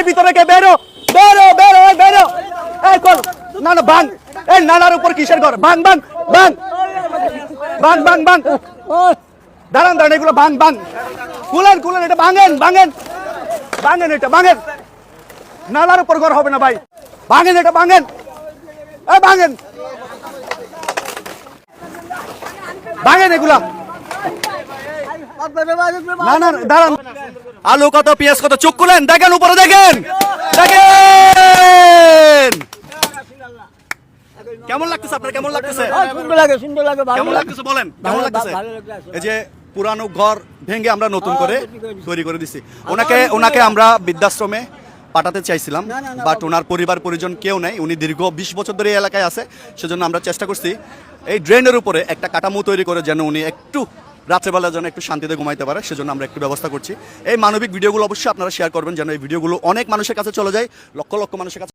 ভিতরে কে বেরো বেরো বেরো বেরো এই কর না না ভাঙ এই নালার উপর কিসের ঘর ভাঙ ভাঙ ভাঙ ভাঙ ভাঙ ভাঙ দাঁড়ান দাঁড়ান এগুলো ভাঙ ভাঙ খুলেন খুলেন এটা ভাঙেন ভাঙেন ভাঙেন এটা ভাঙেন নালার উপর ঘর হবে না ভাই ভাঙেন এটা ভাঙেন এই ভাঙেন ভাঙেন এগুলা না না দাঁড়ান আলু কত পেঁয়াজ কত চোখ খুলেন দেখেন উপরে দেখেন দেখেন কেমন লাগতেছে আপনার কেমন লাগতেছে সুন্দর লাগে কেমন লাগতেছে বলেন কেমন লাগতেছে এই যে পুরানো ঘর ভেঙে আমরা নতুন করে তৈরি করে দিছি ওনাকে আমরা বৃদ্ধাশ্রমে পাঠাতে চাইছিলাম বাট ওনার পরিবার পরিজন কেউ নাই উনি দীর্ঘ 20 বছর ধরে এই এলাকায় আছে সেজন্য আমরা চেষ্টা করছি এই ড্রেনের উপরে একটা কাঠামো তৈরি করে যেন উনি একটু রাত্রেবেলা যেন একটু শান্তিতে ঘুমাইতে পারে সেজন্য আমরা একটু ব্যবস্থা করছি এই মানবিক ভিডিওগুলো অবশ্যই আপনারা শেয়ার করবেন যেন এই ভিডিওগুলো অনেক মানুষের কাছে চলে যায় লক্ষ লক্ষ মানুষের কাছে